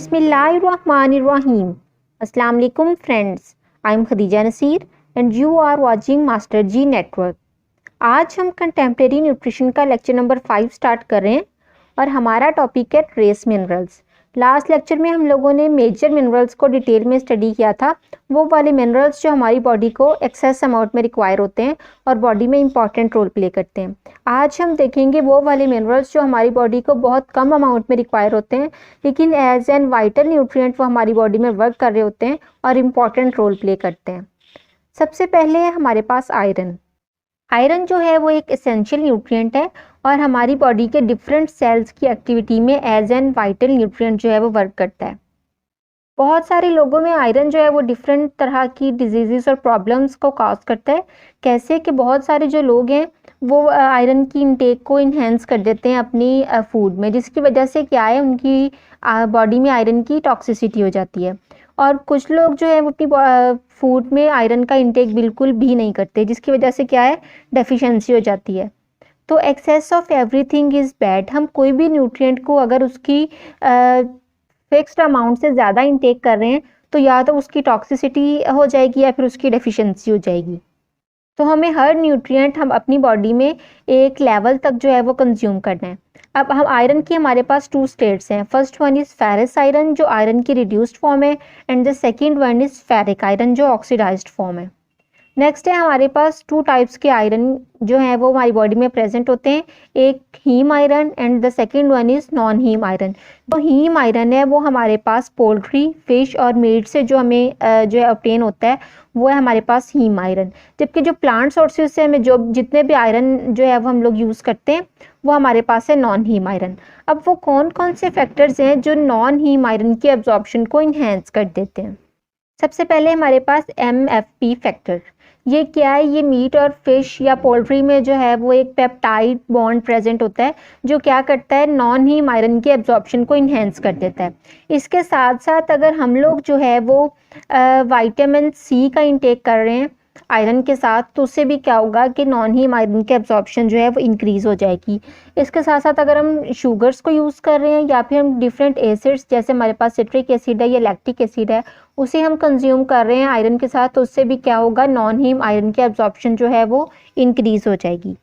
Bismillahirrahmanirrahim. Assalamu alaikum friends. I am Khadija Naseer and you are watching MasterJii Network. आज हम contemporary nutrition का lecture number 5 start कर रहे हैं और हमारा टॉपिक है ट्रेस मिनरल्स। लास्ट लेक्चर में हम लोगों ने मेजर मिनरल्स को डिटेल में स्टडी किया था, वो वाले मिनरल्स जो हमारी बॉडी को एक्सेस अमाउंट में रिक्वायर होते हैं और बॉडी में इंपॉर्टेंट रोल प्ले करते हैं। आज हम देखेंगे वो वाले मिनरल्स जो हमारी बॉडी को बहुत कम अमाउंट में रिक्वायर होते हैं, लेकिन एज एन वाइटल न्यूट्रिएंट वो हमारी बॉडी में वर्क कर रहे होते हैं और इम्पॉर्टेंट रोल प्ले करते हैं। सबसे पहले है हमारे पास आयरन। आयरन जो है वो एक एसेंशियल न्यूट्रिएंट है और हमारी बॉडी के डिफरेंट सेल्स की एक्टिविटी में एज एन वाइटल न्यूट्रिएंट जो है वो वर्क करता है। बहुत सारे लोगों में आयरन जो है वो डिफरेंट तरह की डिजीज़ और प्रॉब्लम्स को कॉज करता है। कैसे कि बहुत सारे जो लोग हैं वो आयरन की इनटेक को इन्हेंस कर देते हैं अपनी फूड में, जिसकी वजह से क्या है उनकी बॉडी में आयरन की टॉक्सिसिटी हो जाती है। और कुछ लोग जो है वो अपनी फूड में आयरन का इंटेक बिल्कुल भी नहीं करते, जिसकी वजह से क्या है डेफिशिएंसी हो जाती है। तो excess of everything is bad. हम कोई भी न्यूट्रिएंट को अगर उसकी फिक्स्ड अमाउंट से ज़्यादा इंटेक कर रहे हैं तो या तो उसकी टॉक्सिसिटी हो जाएगी या फिर उसकी डेफिशिएंसी हो जाएगी। तो हमें हर न्यूट्रिएंट हम अपनी बॉडी में एक लेवल तक जो है वो कंज्यूम करना है। अब हम आयरन की हमारे पास 2 स्टेट्स हैं। First one is ferrous iron जो आयरन की रिड्यूस्ड फॉर्म है and the second one is ferric iron जो ऑक्सीडाइज्ड फॉर्म है। नेक्स्ट है हमारे पास 2 टाइप्स के आयरन जो हैं वो हमारी बॉडी में प्रेजेंट होते हैं, एक heme iron and the second one is non heme iron. तो हीम आयरन है वो हमारे पास पोल्ट्री, फिश और मीट से जो हमें जो है ऑब्टेन होता है वो है हमारे पास हीम आयरन। जबकि जो प्लांट सोर्सेज से हमें जो जितने भी आयरन जो है वो हम लोग यूज़ करते हैं वो हमारे पास है नॉन हीम आयरन। अब वो कौन कौन से फैक्टर्स हैं जो नॉन हीम आयरन की एब्जॉर्प्शन को इन्हेंस कर देते हैं। सबसे पहले हमारे पास MFP फैक्टर। ये क्या है? ये मीट और फिश या पोल्ट्री में जो है वो एक पेप्टाइड बॉन्ड प्रेजेंट होता है जो क्या करता है नॉन हीम आयरन की एब्जॉर्प्शन को इन्हेंस कर देता है। इसके साथ साथ अगर हम लोग जो है वो विटामिन C का इंटेक कर रहे हैं आयरन के साथ तो उससे भी क्या होगा कि नॉन हीम आयरन की एब्जॉर्प्शन जो है वो इंक्रीज़ हो जाएगी। इसके साथ साथ अगर हम शुगर्स को यूज़ कर रहे हैं या फिर हम डिफरेंट एसिड्स जैसे हमारे पास सिट्रिक एसिड है या लैक्टिक एसिड है उसे हम कंज्यूम कर रहे हैं आयरन के साथ तो उससे भी क्या होगा नॉन हीम आयरन की एब्जॉर्प्शन जो है वो इंक्रीज़ हो जाएगी।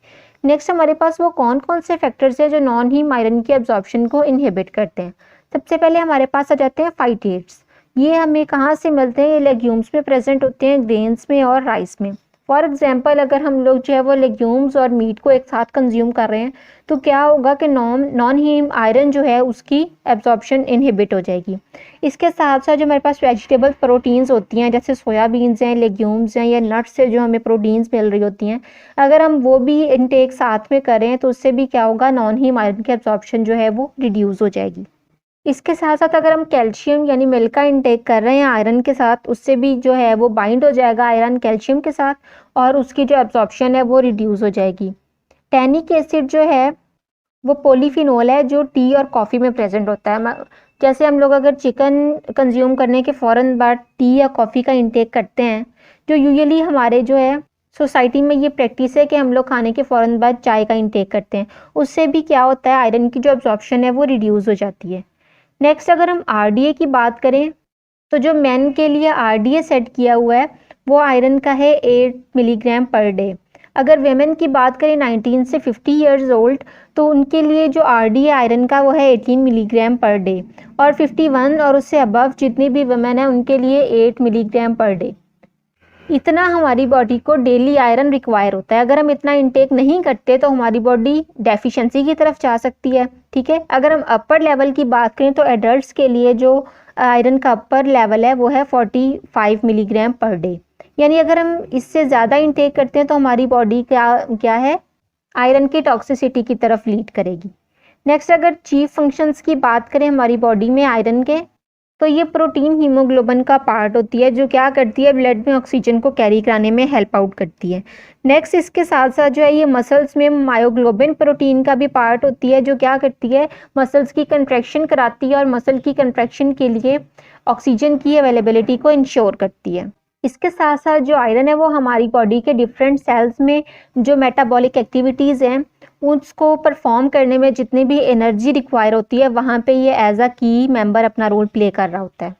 नेक्स्ट हमारे पास वो कौन कौन से फैक्टर्स हैं जो नॉन हीम आयरन की एब्जॉर्प्शन को इनहिबिट करते हैं। सबसे पहले हमारे पास आ जाते हैं फाइटेट्स। ये हमें कहाँ से मिलते हैं? ये लेग्यूम्स में प्रेजेंट होते हैं, ग्रेन्स में और राइस में। फॉर एग्जांपल अगर हम लोग जो है वो लेग्यूम्स और मीट को एक साथ कंज्यूम कर रहे हैं तो क्या होगा कि नॉन हीम आयरन जो है उसकी एब्जॉर्प्शन इनहिबिट हो जाएगी। इसके साथ साथ जो हमारे पास वेजिटेबल प्रोटीन्स होती हैं जैसे सोयाबीन्स हैं, लेग्यूम्स हैं या नट्स से जो हमें प्रोटीन्स मिल रही होती हैं, अगर हम वो भी इनटेक साथ में करें तो उससे भी क्या होगा नॉन हीम आयरन की एब्जॉर्प्शन जो है वो रिड्यूस हो जाएगी। इसके साथ साथ अगर हम कैल्शियम यानी मिल्क का इंटेक कर रहे हैं आयरन के साथ उससे भी जो है वो बाइंड हो जाएगा आयरन कैल्शियम के साथ और उसकी जो एब्जॉर्प्शन है वो रिड्यूस हो जाएगी। टैनिक एसिड जो है वो पॉलीफिनोल है जो टी और कॉफ़ी में प्रेजेंट होता है। जैसे हम लोग अगर चिकन कंज्यूम करने के फ़ौरन बाद टी या कॉफ़ी का इंटेक करते हैं, जो यूजुअली हमारे जो है सोसाइटी में ये प्रैक्टिस है कि हम लोग खाने के फ़ौरन बाद चाय का इंटेक करते हैं, उससे भी क्या होता है आयरन की जो एब्जॉर्प्शन है वो रिड्यूस हो जाती है। नेक्स्ट अगर हम RDA की बात करें तो जो मेन के लिए RDA सेट किया हुआ है वो आयरन का है 8 मिलीग्राम पर डे। अगर वेमेन की बात करें 19 से 50 ईयर्स ओल्ड तो उनके लिए जो RDA आयरन का वो है 18 मिलीग्राम पर डे और 51 और उससे अबव जितनी भी वेमेन है उनके लिए 8 मिलीग्राम पर डे। इतना हमारी बॉडी को डेली आयरन रिक्वायर होता है। अगर हम इतना इंटेक नहीं करते तो हमारी बॉडी डेफिशिएंसी की तरफ जा सकती है। ठीक है, अगर हम अपर लेवल की बात करें तो एडल्ट्स के लिए जो आयरन का अपर लेवल है वो है 45 मिलीग्राम पर डे। यानी अगर हम इससे ज़्यादा इंटेक करते हैं तो हमारी बॉडी क्या है आयरन की टॉक्सिसिटी की तरफ लीड करेगी। नेक्स्ट अगर चीफ फंक्शंस की बात करें हमारी बॉडी में आयरन के तो ये प्रोटीन हीमोग्लोबिन का पार्ट होती है जो क्या करती है ब्लड में ऑक्सीजन को कैरी कराने में हेल्प आउट करती है। नेक्स्ट इसके साथ साथ जो है ये मसल्स में मायोग्लोबिन प्रोटीन का भी पार्ट होती है जो क्या करती है मसल्स की कंट्रैक्शन कराती है और मसल की कंट्रैक्शन के लिए ऑक्सीजन की अवेलेबिलिटी को इंश्योर करती है। इसके साथ साथ जो आयरन है वो हमारी बॉडी के डिफरेंट सेल्स में जो मेटाबॉलिक एक्टिविटीज़ हैं उसको परफॉर्म करने में जितनी भी एनर्जी रिक्वायर होती है वहाँ पे ये एज अ की मेंबर अपना रोल प्ले कर रहा होता है।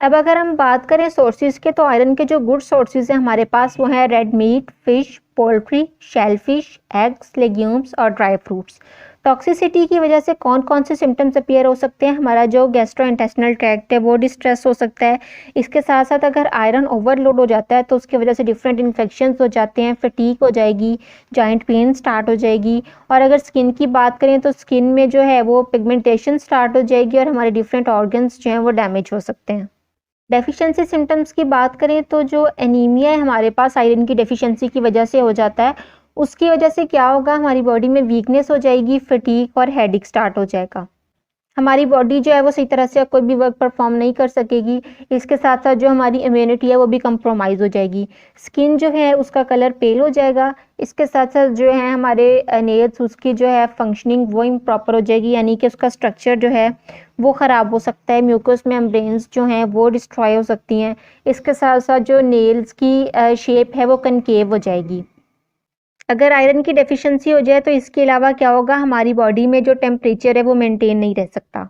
अब अगर हम बात करें सोर्सेज के, तो आयरन के जो गुड सोर्सेज हैं हमारे पास वो हैं red meat, fish, poultry, shellfish, eggs, legumes और ड्राई फ्रूट्स। टॉक्सिसिटी की वजह से कौन कौन से सिम्टम्स अपीयर हो सकते हैं? हमारा जो गैस्ट्रोइंटेस्टिनल ट्रैक्ट है वो डिस्ट्रेस हो सकता है। इसके साथ साथ अगर आयरन ओवरलोड हो जाता है तो उसकी वजह से डिफरेंट इन्फेक्शंस हो जाते हैं, फटीग हो जाएगी, जॉइंट पेन स्टार्ट हो जाएगी। और अगर स्किन की बात करें तो स्किन में जो है वो पिगमेंटेशन स्टार्ट हो जाएगी और हमारे डिफरेंट ऑर्गन्स जो हैं वो डैमेज हो सकते हैं। डेफिशिएंसी सिम्टम्स की बात करें तो जो एनीमिया है हमारे पास आयरन की डेफिशिएंसी की वजह से हो जाता है। उसकी वजह से क्या होगा, हमारी बॉडी में वीकनेस हो जाएगी, फटीग और हेडेक स्टार्ट हो जाएगा। हमारी बॉडी जो है वो सही तरह से कोई भी वर्क परफॉर्म नहीं कर सकेगी। इसके साथ साथ जो हमारी इम्यूनिटी है वो भी कंप्रोमाइज़ हो जाएगी। स्किन जो है उसका कलर पेल हो जाएगा। इसके साथ साथ जो है हमारे नेल्स, उसकी जो है फंक्शनिंग वो इम्प्रॉपर हो जाएगी, यानी कि उसका स्ट्रक्चर जो है वो ख़राब हो सकता है। म्यूकस मेम्ब्रेन्स जो हैं वो डिस्ट्रॉय हो सकती हैं। इसके साथ साथ जो नेल्स की शेप है वो कनकेव हो जाएगी। अगर आयरन की डेफिशिएंसी हो जाए तो इसके अलावा क्या होगा, हमारी बॉडी में जो टेम्परेचर है वो मेंटेन नहीं रह सकता।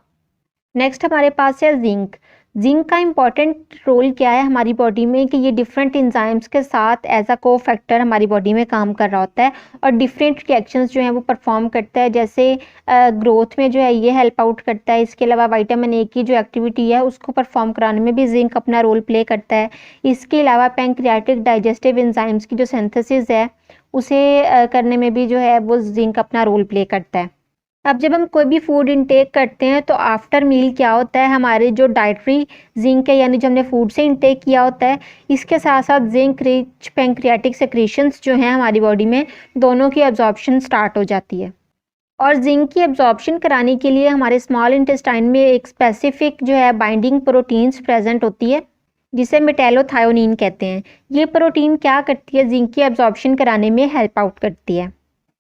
नेक्स्ट हमारे पास है जिंक। जिंक का इम्पॉर्टेंट रोल क्या है हमारी बॉडी में कि ये डिफरेंट एंजाइम्स के साथ एज अ को फैक्टर हमारी बॉडी में काम कर रहा होता है और डिफरेंट रिएक्शंस जो हैं वो परफॉर्म करता है। जैसे ग्रोथ में जो है ये हेल्प आउट करता है। इसके अलावा विटामिन ए की जो एक्टिविटी है उसको परफॉर्म कराने में भी जिंक अपना रोल प्ले करता है। इसके अलावा पैंक्रियाटिक डाइजेस्टिव एंजाइम्स की जो सिंथेसिस है उसे करने में भी जो है वो जिंक अपना रोल प्ले करता है। अब जब हम कोई भी फूड इंटेक करते हैं तो आफ्टर मील क्या होता है, हमारे जो डाइटरी जिंक है यानी जो हमने फूड से इंटेक किया होता है, इसके साथ साथ जिंक रिच पैंक्रियाटिक सेक्रेशंस जो हैं हमारी बॉडी में, दोनों की एब्जॉर्प्शन स्टार्ट हो जाती है। और जिंक की एब्जॉर्प्शन कराने के लिए हमारे स्मॉल इंटेस्टाइन में एक स्पेसिफिक जो है बाइंडिंग प्रोटीन्स प्रेजेंट होती है जिसे मेटेलोथायोनिन कहते हैं। ये प्रोटीन क्या करती है, जिंक की एब्जॉर्प्शन कराने में हेल्प आउट करती है।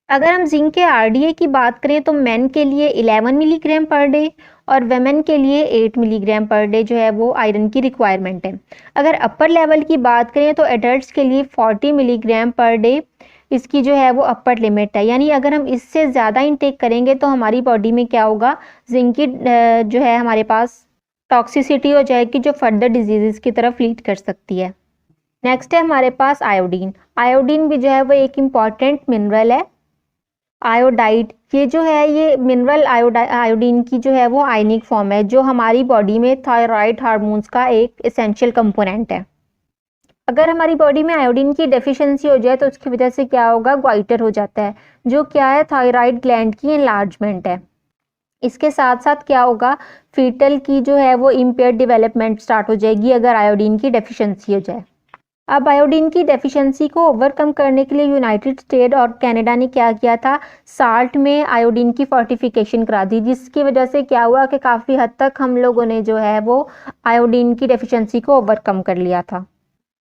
अगर हम जिंक के आरडीए की बात करें तो मेन के लिए 11 मिलीग्राम पर डे और वेमेन के लिए 8 मिलीग्राम पर डे जो है वो आयरन की रिक्वायरमेंट है। अगर अपर लेवल की बात करें तो एडल्ट्स के लिए 40 मिलीग्राम पर डे इसकी जो है वो अपर लिमिट है। यानी अगर हम इससे ज़्यादा इंटेक करेंगे तो हमारी बॉडी में क्या होगा, जिंक की जो है हमारे पास टॉक्सिसिटी हो जाएगी जो फर्दर डिजीज़ की तरफ लीड कर सकती है। नेक्स्ट है हमारे पास आयोडीन। आयोडीन भी जो है वो एक इम्पॉर्टेंट मिनरल है। आयोडाइड ये जो है ये मिनरल आयोडीन की जो है वो आयनिक फॉर्म है जो हमारी बॉडी में थायराइड हार्मोन्स का एक एसेंशियल कंपोनेंट है। अगर हमारी बॉडी में आयोडीन की डेफिशिएंसी हो जाए तो उसकी वजह से क्या होगा, ग्वाइटर हो जाता है जो क्या है, थायराइड ग्लैंड की एनलार्जमेंट है। इसके साथ साथ क्या होगा, फीटल की जो है वो इम्पेयर्ड डेवलपमेंट स्टार्ट हो जाएगी अगर आयोडीन की डेफिशिएंसी हो जाए। अब आयोडीन की डेफिशिएंसी को ओवरकम करने के लिए यूनाइटेड स्टेट और कनाडा ने क्या किया था, साल्ट में आयोडीन की फोर्टिफिकेशन करा दी, जिसकी वजह से क्या हुआ कि काफ़ी हद तक हम लोगों ने जो है वो आयोडीन की डेफिशिएंसी को ओवरकम कर लिया था।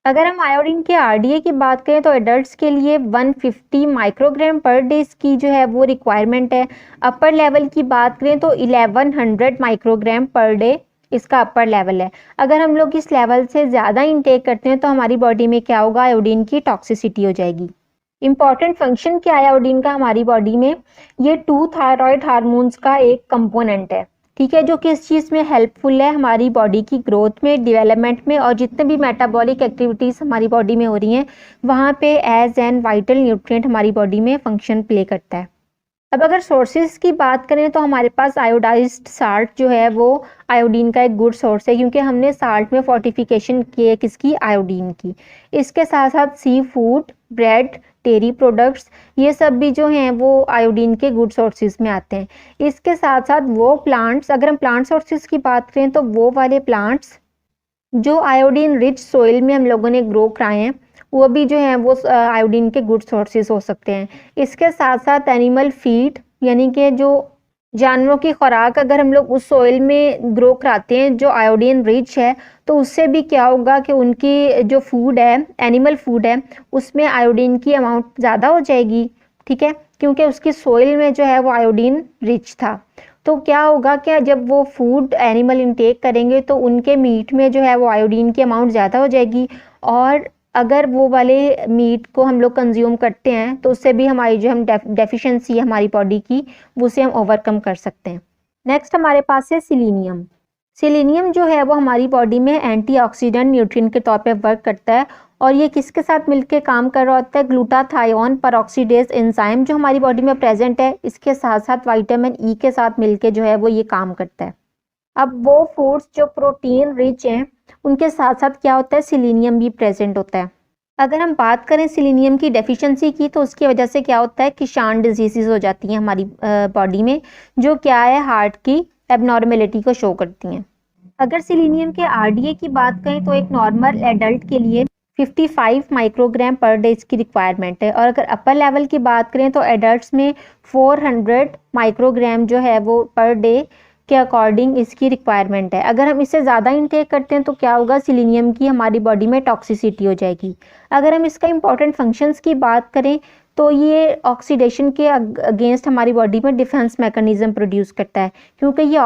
अगर हम आयोडीन के आरडीए की बात करें तो एडल्ट्स के लिए 150 माइक्रोग्राम पर डे की जो है वो रिक्वायरमेंट है। अपर लेवल की बात करें तो 1100 माइक्रोग्राम पर डे इसका अपर लेवल है। अगर हम लोग इस लेवल से ज़्यादा इंटेक करते हैं तो हमारी बॉडी में क्या होगा, आयोडीन की टॉक्सिसिटी हो जाएगी। इंपॉर्टेंट फंक्शन क्या है आयोडीन का हमारी बॉडी में, ये 2 थायराइड हार्मोन्स का एक कंपोनेंट है, ठीक है, जो कि इस चीज़ में हेल्पफुल है हमारी बॉडी की ग्रोथ में, डेवलपमेंट में और जितने भी मेटाबॉलिक एक्टिविटीज़ हमारी बॉडी में हो रही हैं वहाँ पे एज एन वाइटल न्यूट्रिएंट हमारी बॉडी में फंक्शन प्ले करता है। अब अगर सोर्सेज की बात करें तो हमारे पास आयोडाइज्ड साल्ट जो है वो आयोडीन का एक गुड सोर्स है क्योंकि हमने साल्ट में फोर्टिफिकेशन की है किसकी, आयोडीन की। इसके साथ साथ sea food, bread, dairy products ये सब भी जो हैं वो आयोडीन के गुड सोर्सेज में आते हैं। इसके साथ साथ वो प्लांट्स, अगर हम प्लांट सोर्सेज की बात करें तो वो वाले प्लांट्स जो आयोडीन रिच सोइल में हम लोगों ने ग्रो कराए हैं वो भी जो हैं वो आयोडीन के गुड सोर्सेज हो सकते हैं। इसके साथ साथ एनिमल फीड यानी कि जो जानवरों की खुराक अगर हम लोग उस सोइल में ग्रो कराते हैं जो आयोडीन रिच है तो उससे भी क्या होगा कि उनकी जो फूड है, एनिमल फूड है, उसमें आयोडीन की अमाउंट ज़्यादा हो जाएगी, ठीक है, क्योंकि उसकी सोइल में जो है वो आयोडीन रिच था। तो क्या होगा कि जब वो फूड एनिमल इंटेक करेंगे तो उनके मीट में जो है वो आयोडीन की अमाउंट ज़्यादा हो जाएगी, और अगर वो वाले मीट को हम लोग कंज्यूम करते हैं तो उससे भी हमारी जो हम डेफिशिएंसी है हमारी बॉडी की, उसे हम ओवरकम कर सकते हैं। नेक्स्ट हमारे पास है सिलीनियम। सिलीनियम जो है वो हमारी बॉडी में एंटीऑक्सीडेंट न्यूट्रिएंट के तौर पे वर्क करता है, और ये किसके साथ मिलके काम कर रहा होता है? ग्लूटाथायोन परऑक्सीडेज एंजाइम जो हमारी बॉडी में प्रेजेंट है, इसके साथ साथ विटामिन ई के साथ मिलके जो है वो ये काम करता है। अब वो फूड्स जो प्रोटीन रिच हैं, उनके साथ साथ क्या होता है? सिलीनियम भी प्रेजेंट होता है। अगर हम बात करें सिलीनियम की डेफिशिएंसी की, तो उसकी वजह से क्या होता है? किशान डिजीज़ हो जाती हैं हमारी बॉडी में, जो क्या है, हार्ट की एबनॉर्मेलिटी को शो करती हैं। अगर सिलीनियम के आरडीए की बात करें तो एक नॉर्मल एडल्ट के लिए 55 माइक्रोग्राम पर डे इसकी रिक्वायरमेंट है, और अगर अपर लेवल की बात करें तो एडल्ट्स में 400 माइक्रोग्राम जो है वो पर डे के अकॉर्डिंग इसकी रिक्वायरमेंट है। अगर हम इससे ज़्यादा इंटेक करते हैं तो क्या होगा? सिलीनियम की हमारी बॉडी में टॉक्सिसिटी हो जाएगी। अगर हम इसका इंपॉर्टेंट फंक्शंस की बात करें तो ये ऑक्सीडेशन के अगेंस्ट हमारी बॉडी में डिफेंस मैकेनिज्म प्रोड्यूस करता है, क्योंकि ये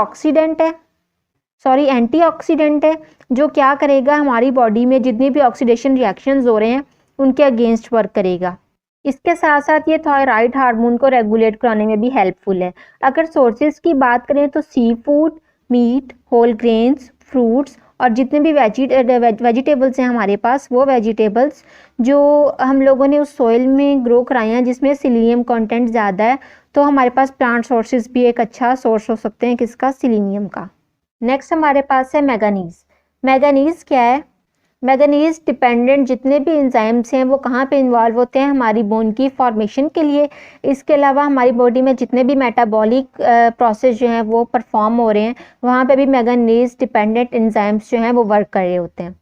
एंटीऑक्सीडेंट है, जो क्या करेगा? हमारी बॉडी में जितनी भी ऑक्सीडेशन रिएक्शंस हो रहे हैं उनके अगेंस्ट वर्क करेगा। इसके साथ साथ ये थायराइड हार्मोन को रेगुलेट कराने में भी हेल्पफुल है। अगर सोर्सेज की बात करें तो seafood, meat, whole grains, fruits, और जितने भी वेजिटेबल्स हैं हमारे पास, वो वेजिटेबल्स जो हम लोगों ने उस सॉइल में ग्रो कराए हैं जिसमें सिलीनियम कंटेंट ज़्यादा है, तो हमारे पास प्लांट सोर्सेज भी एक अच्छा सोर्स हो सकते हैं किसका? सिलीनियम का। नेक्स्ट हमारे पास है मैगनीज। मैगनीज क्या है? मैगनीज डिपेंडेंट जितने भी एंजाइम्स हैं वो कहाँ पे इन्वॉल्व होते हैं? हमारी बोन की फॉर्मेशन के लिए। इसके अलावा हमारी बॉडी में जितने भी मेटाबॉलिक प्रोसेस जो हैं वो परफॉर्म हो रहे हैं, वहाँ पे भी मैगनीज डिपेंडेंट एंजाइम्स जो हैं वो वर्क कर रहे होते हैं।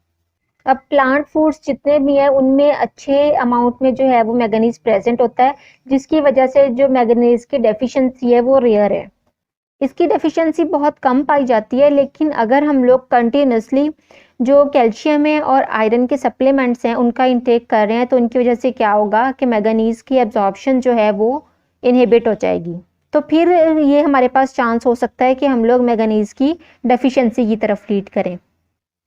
अब प्लांट फूड्स जितने भी हैं उनमें अच्छे अमाउंट में जो है वो मैगनीज प्रेजेंट होता है, जिसकी वजह से जो मैगनीज की डेफिशिएंसी है वो रेयर है। इसकी डेफिशिएंसी बहुत कम पाई जाती है, लेकिन अगर हम लोग कंटिन्यूसली जो कैल्शियम है और आयरन के सप्लीमेंट्स हैं उनका इंटेक कर रहे हैं तो उनकी वजह से क्या होगा कि मैगनीज की एब्जॉर्प्शन जो है वो इनहिबिट हो जाएगी। तो फिर ये हमारे पास चांस हो सकता है कि हम लोग मैगनीज की डेफिशिएंसी की तरफ लीड करें।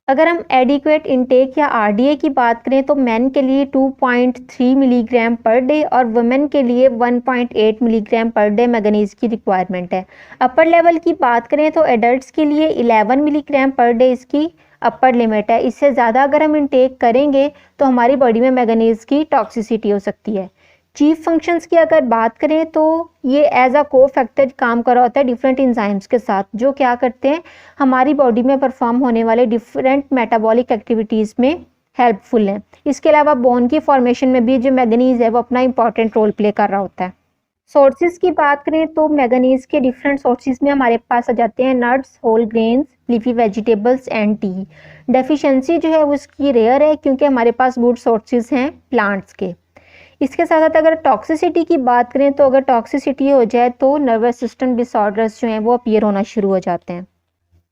अगर हम एडिक्वेट इंटेक या आरडीए की बात करें तो मेन के लिए 2.3 मिलीग्राम पर डे और वुमेन के लिए 1.8 मिलीग्राम पर डे मैगनीज की रिक्वायरमेंट है। अपर लेवल की बात करें तो एडल्ट्स के लिए 11 मिलीग्राम पर डे इसकी अपर लिमिट है। इससे ज़्यादा अगर हम इंटेक करेंगे तो हमारी बॉडी में मैगनीज की टॉक्सिसिटी हो सकती है। चीफ फंक्शंस की अगर बात करें तो ये एज अ को फैक्टर काम कर रहा होता है डिफरेंट एंजाइम्स के साथ, जो क्या करते हैं? हमारी बॉडी में परफॉर्म होने वाले डिफरेंट मेटाबॉलिक एक्टिविटीज़ में हेल्पफुल हैं। इसके अलावा बोन की फॉर्मेशन में भी जो मैगनीज है वो अपना इंपॉर्टेंट रोल प्ले कर रहा होता है। सोर्सेज की बात करें तो मैगनीज के डिफरेंट सोर्सेज में हमारे पास आ जाते हैं nuts, whole grains, leafy vegetables and tea. Deficiency जो है वो इसकी रेयर है क्योंकि हमारे पास गुड सोर्सेज हैं प्लांट्स के। इसके साथ साथ अगर टॉक्सिसिटी की बात करें तो अगर टॉक्सिसिटी हो जाए तो नर्वस सिस्टम डिसऑर्डर्स जो हैं वो अपीयर होना शुरू हो जाते हैं।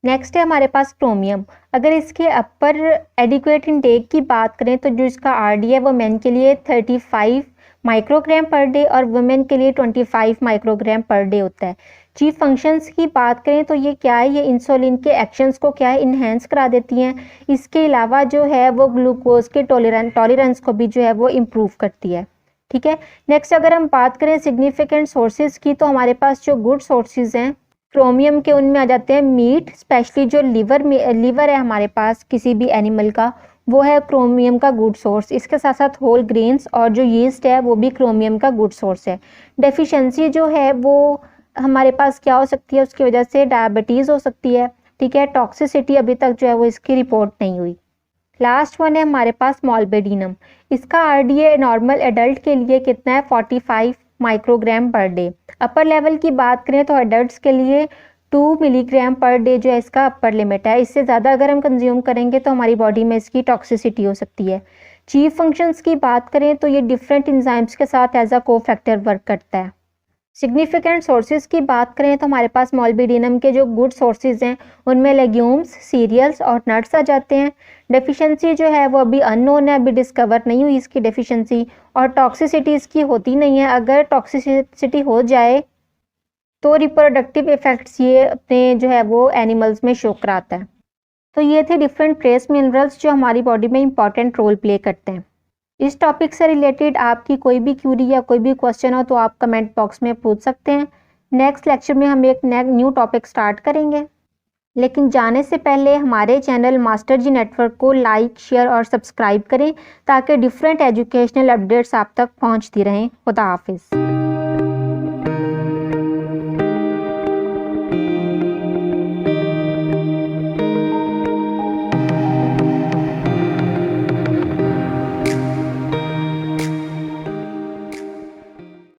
नेक्स्ट है हमारे पास क्रोमियम। अगर इसके अपर एडिक्वेट इंटेक की बात करें तो जो इसका आरडी है वो मेन के लिए 35 माइक्रोग्राम पर डे और वुमेन के लिए 25 माइक्रोग्राम पर डे होता है। चीफ फंक्शंस की बात करें तो ये क्या है? ये इंसुलिन के एक्शंस को क्या है? इन्हेंस करा देती हैं। इसके अलावा जो है वो ग्लूकोज के टॉलरेंस को भी जो है वो इम्प्रूव करती है। ठीक है। नेक्स्ट अगर हम बात करें सिग्निफिकेंट सोर्सेज की तो हमारे पास जो गुड सोर्सेज हैं क्रोमियम के, उनमें आ जाते हैं मीट, स्पेशली जो लीवर है हमारे पास किसी भी एनिमल का, वो है क्रोमियम का गुड सोर्स। इसके साथ साथ होल ग्रेन्स और जो यीस्ट है वो भी क्रोमियम का गुड सोर्स है। डेफिशिएंसी जो है वो हमारे पास क्या हो सकती है? उसकी वजह से डायबिटीज़ हो सकती है। ठीक है। टॉक्सिसिटी अभी तक जो है वो इसकी रिपोर्ट नहीं हुई। लास्ट वन है हमारे पास मॉल्बेडिनम। इसका आरडीए नॉर्मल एडल्ट के लिए कितना है? 45 microgram per day. Upper level की बात करें तो एडल्ट्स के लिए 2 मिलीग्राम पर डे जो है इसका अपर लिमिट है। इससे ज़्यादा अगर हम कंज्यूम करेंगे तो हमारी बॉडी में इसकी टॉक्सिसिटी हो सकती है। चीफ फंक्शंस की बात करें तो ये डिफरेंट एंजाइम्स के साथ एज अ को फैक्टर वर्क करता है। सिग्निफिकेंट सोर्सेज की बात करें तो हमारे पास मॉल्बेडिनम के जो गुड सोर्सेज हैं उनमें लेग्यूम्स, सीरियल्स और नट्स आ जाते हैं। डेफिशिएंसी जो है वो अभी अननोन है, अभी डिस्कवर नहीं हुई इसकी डेफिशिएंसी, और टॉक्सिसिटी इसकी होती नहीं है। अगर टॉक्सिसिटी हो जाए तो रिप्रोडक्टिव इफ़ेक्ट्स ये अपने जो है वो एनिमल्स में शो कराता है। तो ये थे डिफरेंट ट्रेस मिनरल्स जो हमारी बॉडी में इंपॉर्टेंट रोल प्ले करते हैं। इस टॉपिक से रिलेटेड आपकी कोई भी क्यूरी या कोई भी क्वेश्चन हो तो आप कमेंट बॉक्स में पूछ सकते हैं। नेक्स्ट लेक्चर में हम एक न्यू टॉपिक स्टार्ट करेंगे, लेकिन जाने से पहले हमारे चैनल मास्टर जी नेटवर्क को लाइक, शेयर और सब्सक्राइब करें ताकि डिफरेंट एजुकेशनल अपडेट्स आप तक पहुंचती रहें। खुदा हाफिज़।